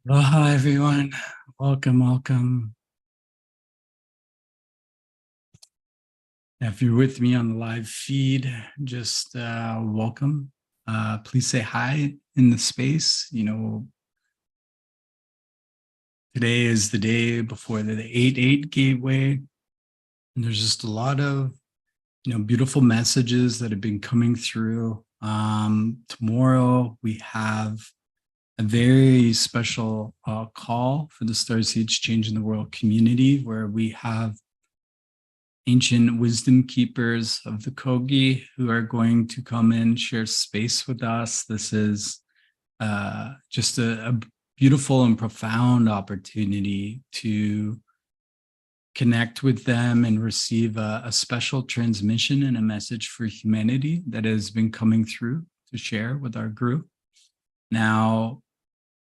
Aloha, everyone. Welcome, welcome. If you're with me on the live feed, just welcome. Please say hi in the space. Today is the day before the 8/8 gateway. And there's just a lot of, beautiful messages that have been coming through. Tomorrow, we have a very special call for the Starseeds Changing the World community, where we have ancient wisdom keepers of the Kogi who are going to come and share space with us. This is just a beautiful and profound opportunity to connect with them and receive a special transmission and a message for humanity that has been coming through to share with our group. Now,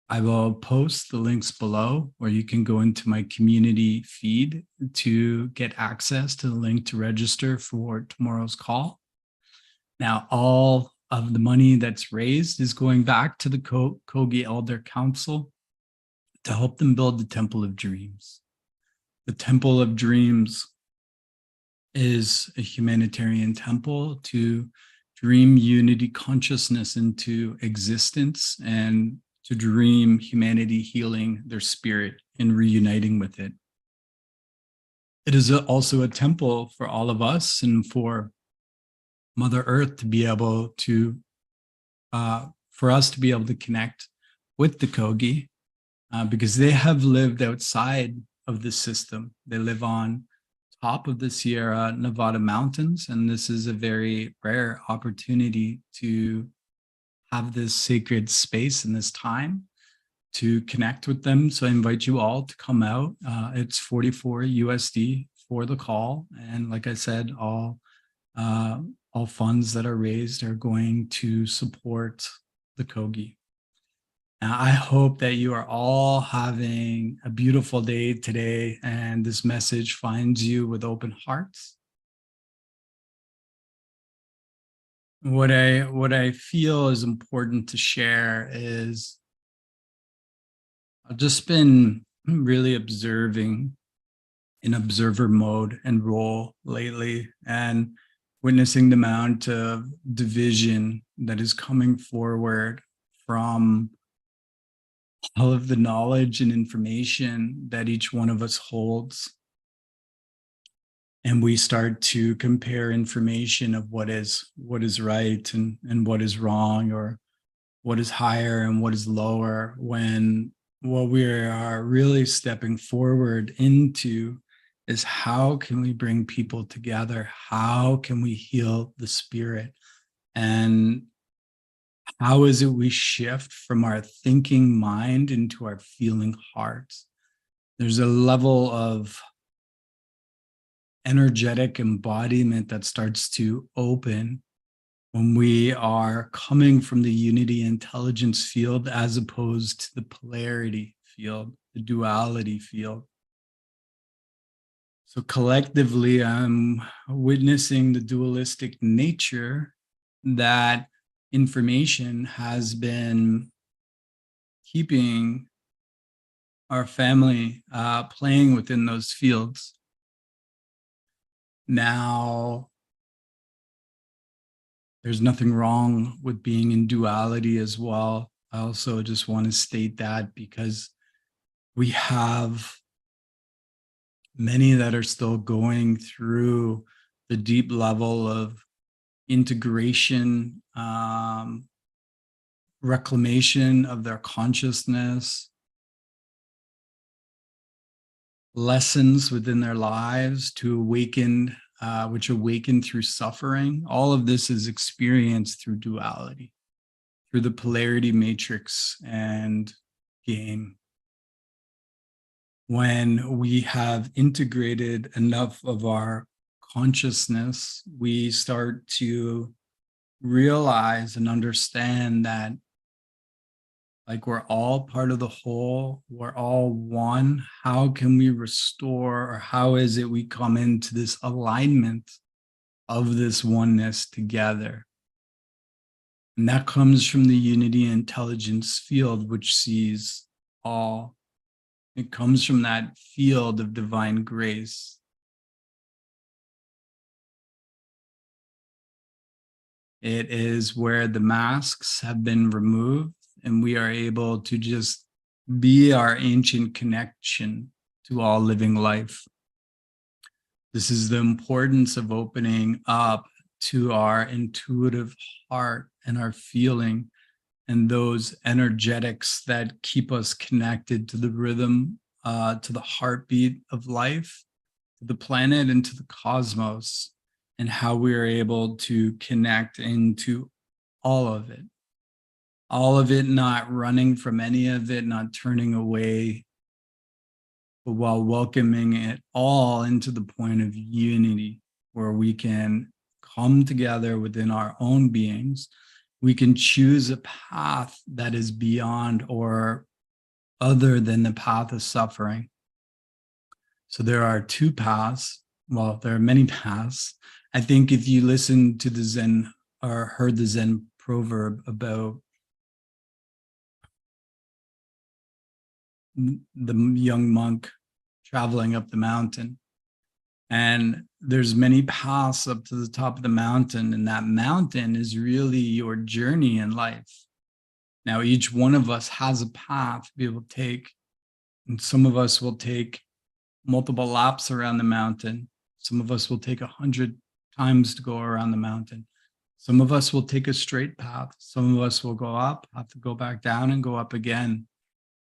I will post the links below, or you can go into my community feed to get access to the link to register for tomorrow's call. Now, all of the money that's raised is going back to the Kogi Elder Council to help them build the Temple of Dreams. The Temple of Dreams is a humanitarian temple to dream unity consciousness into existence and to dream humanity healing their spirit and reuniting with it. It is also a temple for all of us and for Mother Earth to be able to, for us to be able to connect with the Kogi, because they have lived outside of the system. They live on top of the Sierra Nevada mountains, and this is a very rare opportunity to have this sacred space and this time to connect with them. So I invite you all to come out. It's 44 USD for the call. And like I said, all funds that are raised are going to support the Kogi. Now, I hope that you are all having a beautiful day today and this message finds you with open hearts. What I feel is important to share is I've just been really observing in observer mode and role lately, and witnessing the amount of division that is coming forward from all of the knowledge and information that each one of us holds. And we start to compare information of what is right and what is wrong, or what is higher and what is lower, when what we are really stepping forward into is how can we bring people together? How can we heal the spirit? And how is it we shift from our thinking mind into our feeling hearts? There's a level of energetic embodiment that starts to open when we are coming from the unity intelligence field as opposed to the polarity field, the duality field. So collectively, I'm witnessing the dualistic nature that information has been keeping our family playing within those fields. Now, there's nothing wrong with being in duality as well. I also just want to state that because we have many that are still going through the deep level of integration, reclamation of their consciousness, lessons within their lives to awaken, which awaken through suffering. All of this is experienced through duality, through the polarity matrix and game. When we have integrated enough of our consciousness, we start to realize and understand that, like, we're all part of the whole, we're all one. How can we restore, or how is it we come into this alignment of this oneness together? And that comes from the unity intelligence field, which sees all. It comes from that field of divine grace. It is where the masks have been removed and we are able to just be our ancient connection to all living life. This is the importance of opening up to our intuitive heart and our feeling and those energetics that keep us connected to the rhythm, to the heartbeat of life, to the planet, and to the cosmos, and how we are able to connect into all of it. All of it, not running from any of it, not turning away, but while welcoming it all into the point of unity, where we can come together within our own beings. We can choose a path that is beyond or other than the path of suffering. So there are two paths. Well, there are many paths. I think if you listen to the Zen or heard the Zen proverb about the young monk traveling up the mountain, and there's many paths up to the top of the mountain, and that mountain is really your journey in life. Now, each one of us has a path to be able to take, and some of us will take multiple laps around the mountain. Some of us will take 100 times to go around the mountain. Some of us will take a straight path. Some of us will go up, have to go back down and go up again.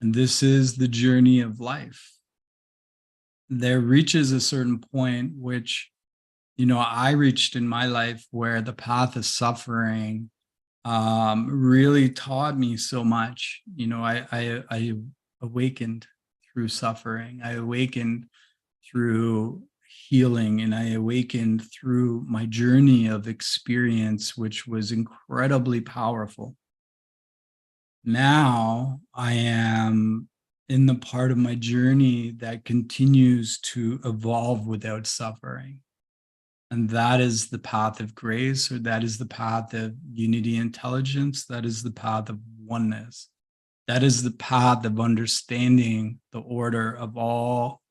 And this is the journey of life. There reaches a certain point, which, I reached in my life, where the path of suffering really taught me so much. I awakened through suffering. I awakened through healing, and I awakened through my journey of experience, which was incredibly powerful. Now I am in the part of my journey that continues to evolve without suffering. And that is the path of grace, or that is the path of unity intelligence. That is the path of oneness. That is the path of understanding the order of all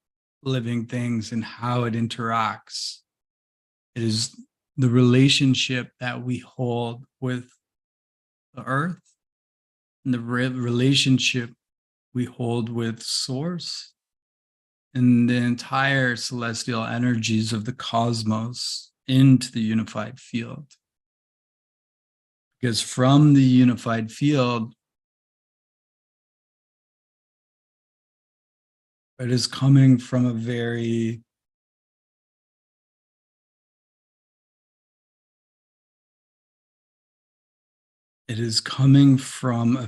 living things and how it interacts. It is the relationship that we hold with the earth and the relationship we hold with source and the entire celestial energies of the cosmos into the unified field. Because from the unified field, it is coming from a very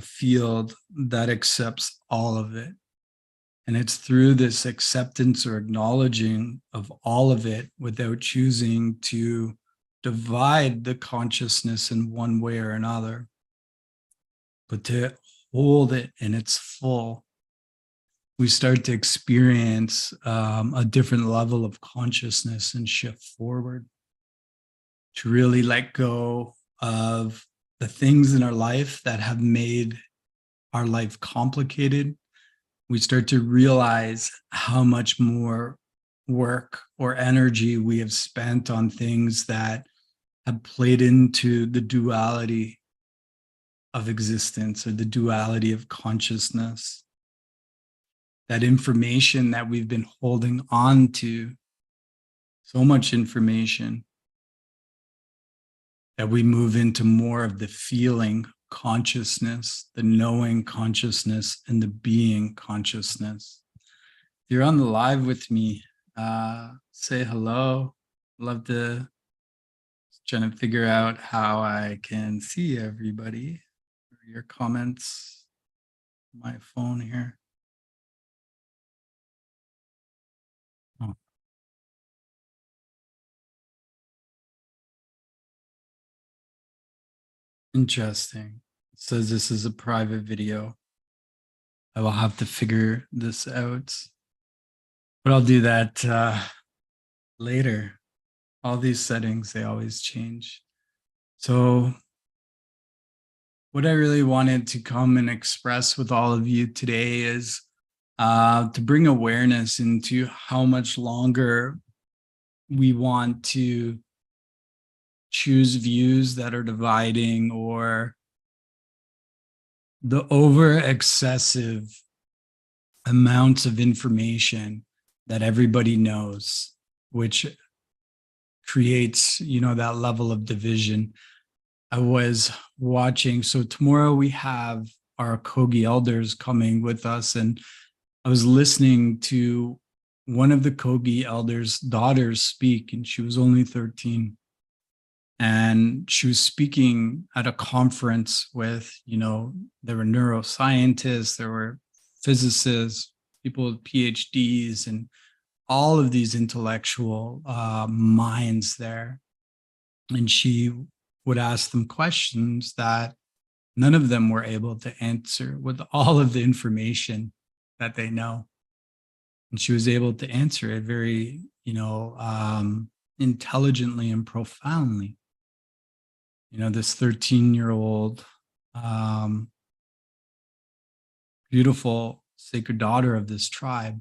field that accepts all of it. And it's through this acceptance or acknowledging of all of it without choosing to divide the consciousness in one way or another, but to hold it in its full. We start to experience a different level of consciousness and shift forward, to really let go of the things in our life that have made our life complicated. We start to realize how much more work or energy we have spent on things that have played into the duality of existence, or the duality of consciousness. That information that we've been holding on to, so much information, that we move into more of the feeling consciousness, the knowing consciousness, and the being consciousness. If you're on the live with me, say hello. Love to trying to figure out how I can see everybody. Your comments, my phone here. Oh. Interesting. It says this is a private video. I will have to figure this out, but I'll do that later. All these settings, they always change. So what I really wanted to come and express with all of you today is to bring awareness into how much longer we want to choose views that are dividing, or the over excessive amounts of information that everybody knows, which creates, that level of division. I was watching, so tomorrow we have our Kogi elders coming with us, and I was listening to one of the Kogi elders' daughters speak, and she was only 13. And she was speaking at a conference with, there were neuroscientists, there were physicists, people with PhDs, and all of these intellectual minds there. And she would ask them questions that none of them were able to answer with all of the information that they know. And she was able to answer it very, intelligently and profoundly. This 13-year-old, beautiful sacred daughter of this tribe.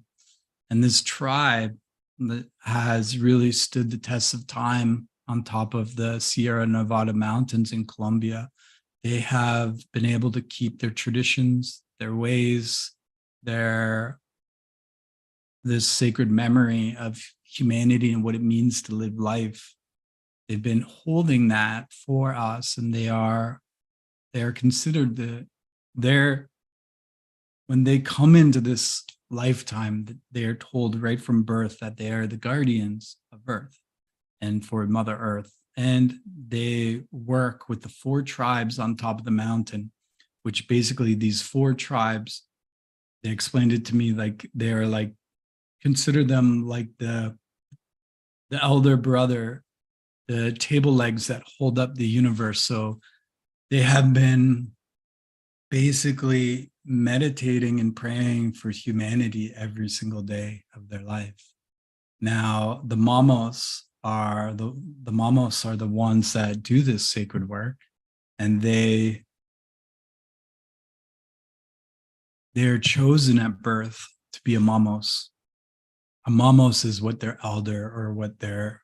And this tribe that has really stood the test of time on top of the Sierra Nevada mountains in Colombia. They have been able to keep their traditions, their ways, this sacred memory of humanity and what it means to live life. They've been holding that for us, and they are considered when they come into this lifetime, they are told right from birth that they are the guardians of Earth and for Mother Earth. And they work with the 4 tribes on top of the mountain, which basically these 4 tribes, they explained it to me like they're like, consider them like the elder brother, the table legs that hold up the universe. So they have been basically meditating and praying for humanity every single day of their life. Now, the mamos are the ones that do this sacred work, and they're chosen at birth to be a mamos. A mamos is what their elder, or what their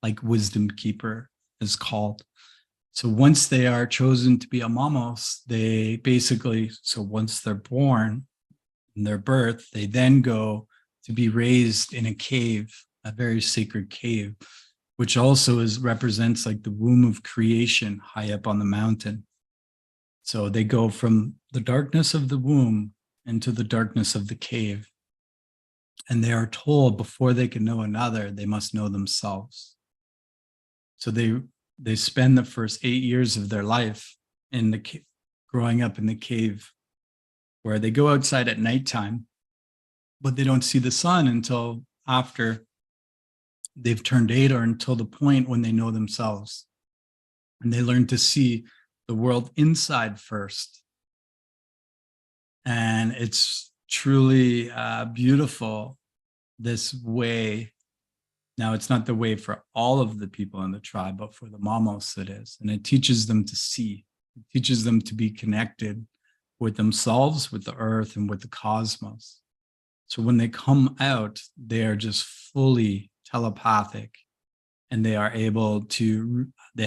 like wisdom keeper is called. So once they are chosen to be a mamos, they basically, so once they're born in their birth, they then go to be raised in a cave, a very sacred cave, which also represents like the womb of creation high up on the mountain. So they go from the darkness of the womb into the darkness of the cave. And they are told before they can know another, they must know themselves. So they spend the first 8 years of their life growing up in the cave, where they go outside at nighttime, but they don't see the sun until after they've turned 8, or until the point when they know themselves. And they learn to see the world inside first. And it's truly beautiful, this way. Now, it's not the way for all of the people in the tribe, but for the mamos it is. And it teaches them to see. It teaches them to be connected with themselves, with the earth, and with the cosmos. So when they come out, they are just fully telepathic, and they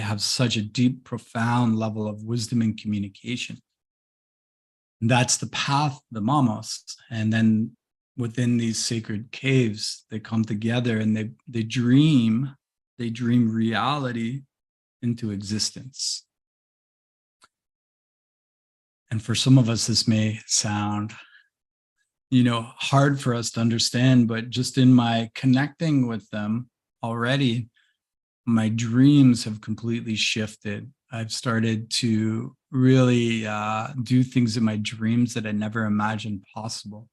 have such a deep, profound level of wisdom and communication. And that's the path, the mamos. And then within these sacred caves, they come together and they dream reality into existence. And for some of us, this may sound, hard for us to understand, but just in my connecting with them already, my dreams have completely shifted. I've started to really do things in my dreams that I never imagined possible.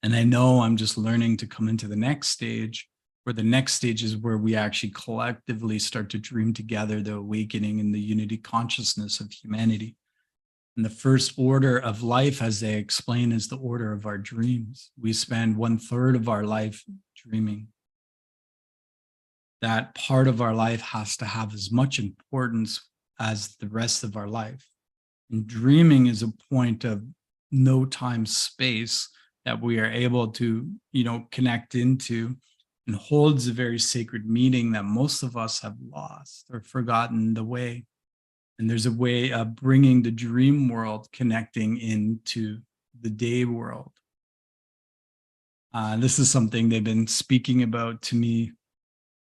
And I know I'm just learning to come into the next stage, where the next stage is where we actually collectively start to dream together the awakening and the unity consciousness of humanity. And the first order of life, as they explain, is the order of our dreams. We spend 1/3 of our life dreaming. That part of our life has to have as much importance as the rest of our life. And dreaming is a point of no time space that we are able to, connect into, and holds a very sacred meaning that most of us have lost or forgotten the way. And there's a way of bringing the dream world connecting into the day world. This is something they've been speaking about to me,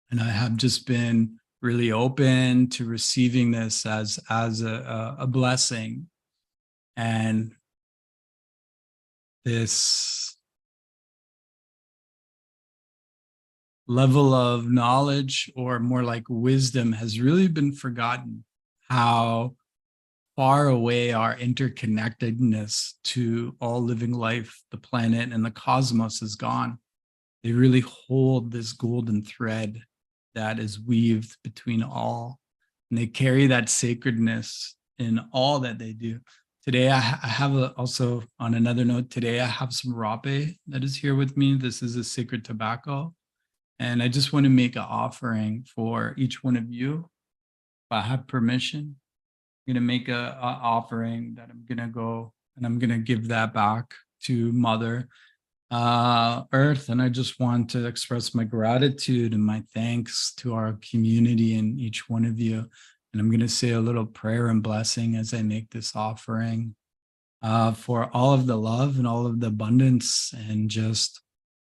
and I have just been really open to receiving this as a blessing. And this level of knowledge, or more like wisdom, has really been forgotten. How far away our interconnectedness to all living life, the planet, and the cosmos has gone. They really hold this golden thread that is weaved between all, and they carry that sacredness in all that they do. Today, I have also, on another note, today I have some rape that is here with me. This is a sacred tobacco, and I just want to make an offering for each one of you. If I have permission, I'm going to make a offering that I'm going to go and I'm going to give that back to Mother Earth. And I just want to express my gratitude and my thanks to our community and each one of you. And I'm going to say a little prayer and blessing as I make this offering for all of the love and all of the abundance and just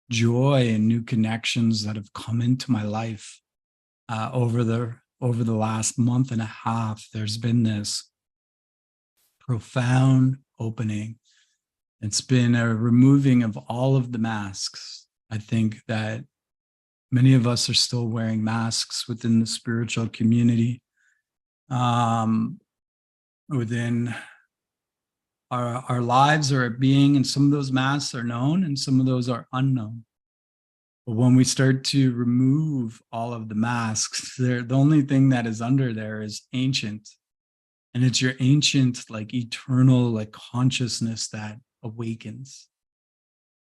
joy and new connections that have come into my life over the last month and a half. There's been this profound opening. It's been a removing of all of the masks. I think that many of us are still wearing masks within the spiritual community, within our lives or our being, and some of those masks are known and some of those are unknown. But when we start to remove all of the masks, the only thing that is under there is ancient. And it's your ancient, like eternal, like consciousness that awakens.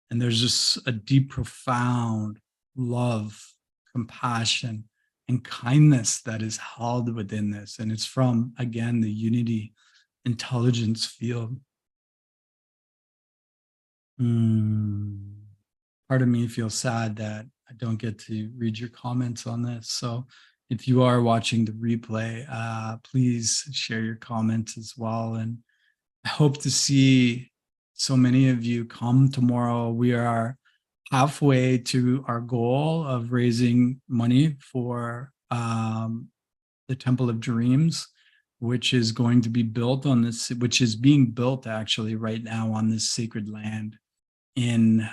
And there's just a deep, profound love, compassion, and kindness that is held within this. And it's from, again, the unity intelligence field. Part of me feels sad that I don't get to read your comments on this. So if you are watching the replay, please share your comments as well. And I hope to see so many of you come tomorrow. We are halfway to our goal of raising money for the Temple of Dreams, which is going to be built on this, which is being built actually right now on this sacred land in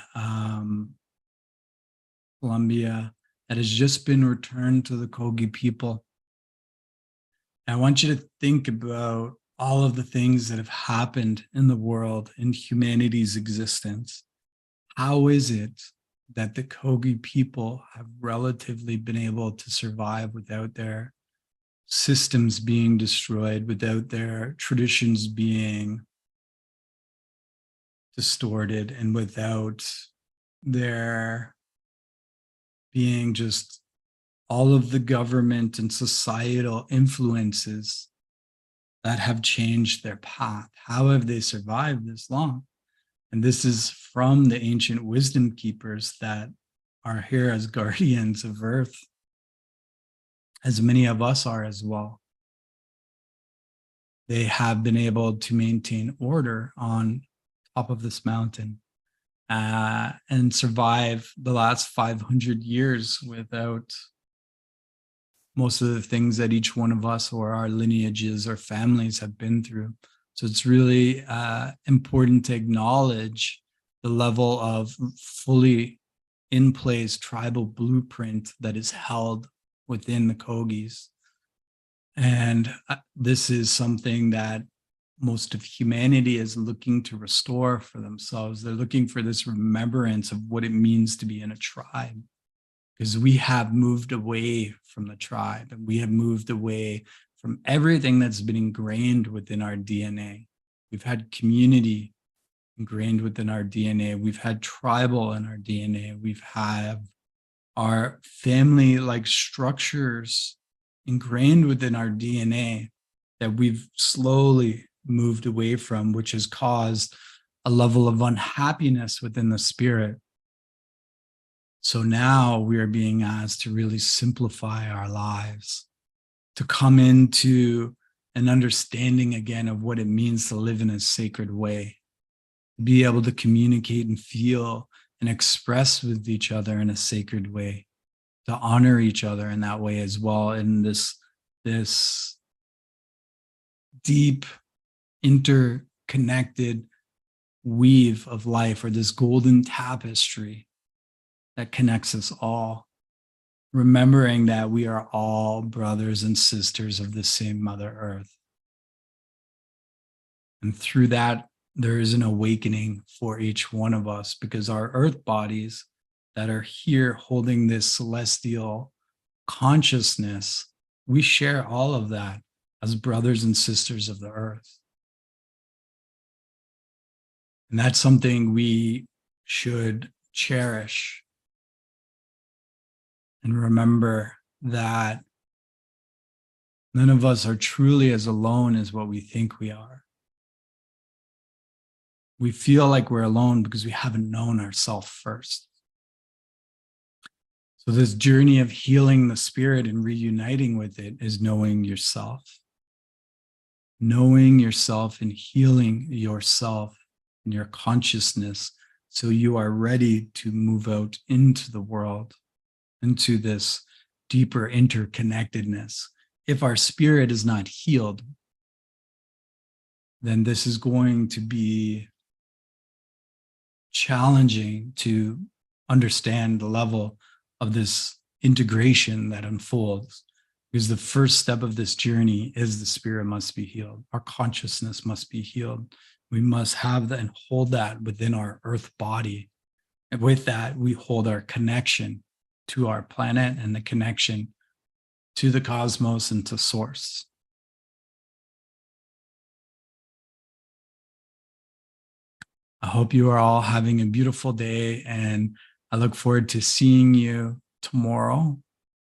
Colombia that has just been returned to the Kogi people. And I want you to think about all of the things that have happened in the world, in humanity's existence. How is it that the Kogi people have relatively been able to survive without their systems being destroyed, without their traditions being distorted, and without there being just all of the government and societal influences that have changed their path? How have they survived this long? And this is from the ancient wisdom keepers that are here as guardians of Earth, as many of us are as well. They have been able to maintain order on top of this mountain and survive the last 500 years without most of the things that each one of us or our lineages or families have been through. So it's really important to acknowledge the level of fully in place tribal blueprint that is held within the Kogis. And this is something that most of humanity is looking to restore for themselves. They're looking for this remembrance of what it means to be in a tribe, because we have moved away from the tribe and we have moved away from everything that's been ingrained within our DNA. We've had community ingrained within our DNA. We've had tribal in our DNA. We've had our family-like structures ingrained within our DNA that we've slowly moved away from, which has caused a level of unhappiness within the spirit. So now we are being asked to really simplify our lives, to come into an understanding again of what it means to live in a sacred way, be able to communicate and feel and express with each other in a sacred way, to honor each other in that way as well, in this deep interconnected weave of life, or this golden tapestry that connects us all, remembering that we are all brothers and sisters of the same Mother Earth. And through that, there is an awakening for each one of us, because our earth bodies that are here holding this celestial consciousness, we share all of that as brothers and sisters of the earth. And that's something we should cherish and remember, that none of us are truly as alone as what we think we are. We feel like we're alone because we haven't known ourselves first. So this journey of healing the spirit and reuniting with it is knowing yourself. Knowing yourself and healing yourself and your consciousness, so you are ready to move out into the world, into this deeper interconnectedness. If our spirit is not healed, then this is going to be challenging to understand the level of this integration that unfolds. Because the first step of this journey is the spirit must be healed. Our consciousness must be healed. We must have that and hold that within our earth body. And with that, we hold our connection to our planet and the connection to the cosmos and to source. I hope you are all having a beautiful day, and I look forward to seeing you tomorrow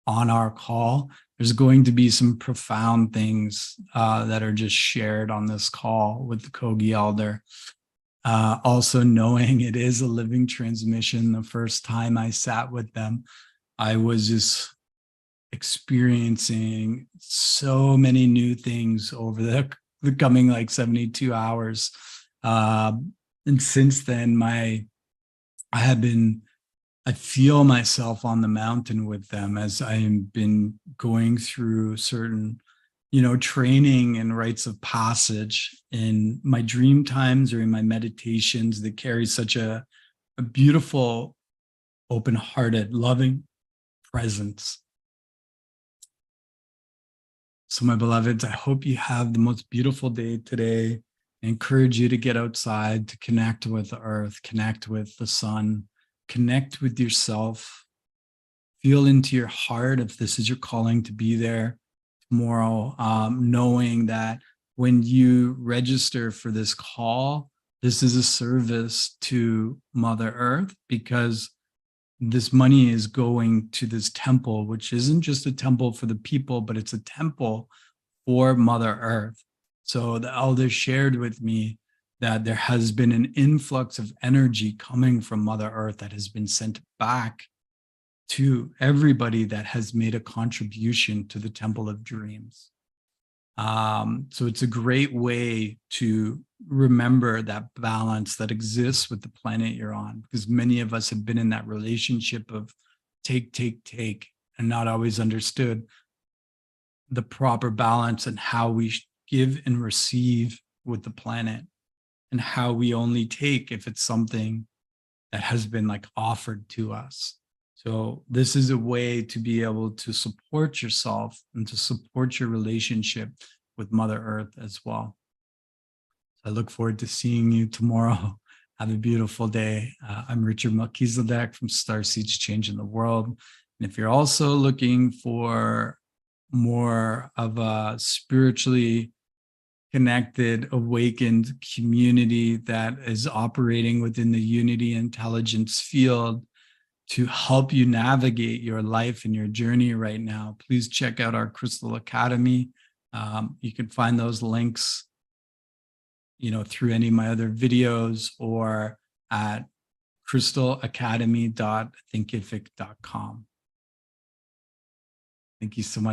on our call. There's going to be some profound things that are just shared on this call with the Kogi elder. Also knowing it is a living transmission, the first time I sat with them, I was just experiencing so many new things over the coming like 72 hours. And since then, I feel myself on the mountain with them as I've been going through certain, training and rites of passage in my dream times or in my meditations that carry such a beautiful, open-hearted, loving presence. So my beloveds, I hope you have the most beautiful day today. I encourage you to get outside, to connect with the earth, connect with the sun, connect with yourself, feel into your heart if this is your calling to be there tomorrow, knowing that when you register for this call, this is a service to Mother Earth, because this money is going to this temple, which isn't just a temple for the people, but it's a temple for Mother Earth. So the elders shared with me that there has been an influx of energy coming from Mother Earth that has been sent back to everybody that has made a contribution to the Temple of Dreams. So it's a great way to remember that balance that exists with the planet you're on, because many of us have been in that relationship of take, and not always understood the proper balance and how we give and receive with the planet, and how we only take if it's something that has been like offered to us. So this is a way to be able to support yourself and to support your relationship with Mother Earth as well. So I look forward to seeing you tomorrow. Have a beautiful day. I'm Richard Melchizedek from Starseeds Changing the World. And if you're also looking for more of a spiritually connected, awakened community that is operating within the Unity Intelligence field to help you navigate your life and your journey right now, please check out our Crystal Academy. You can find those links through any of my other videos or at crystalacademy.thinkific.com. Thank you so much.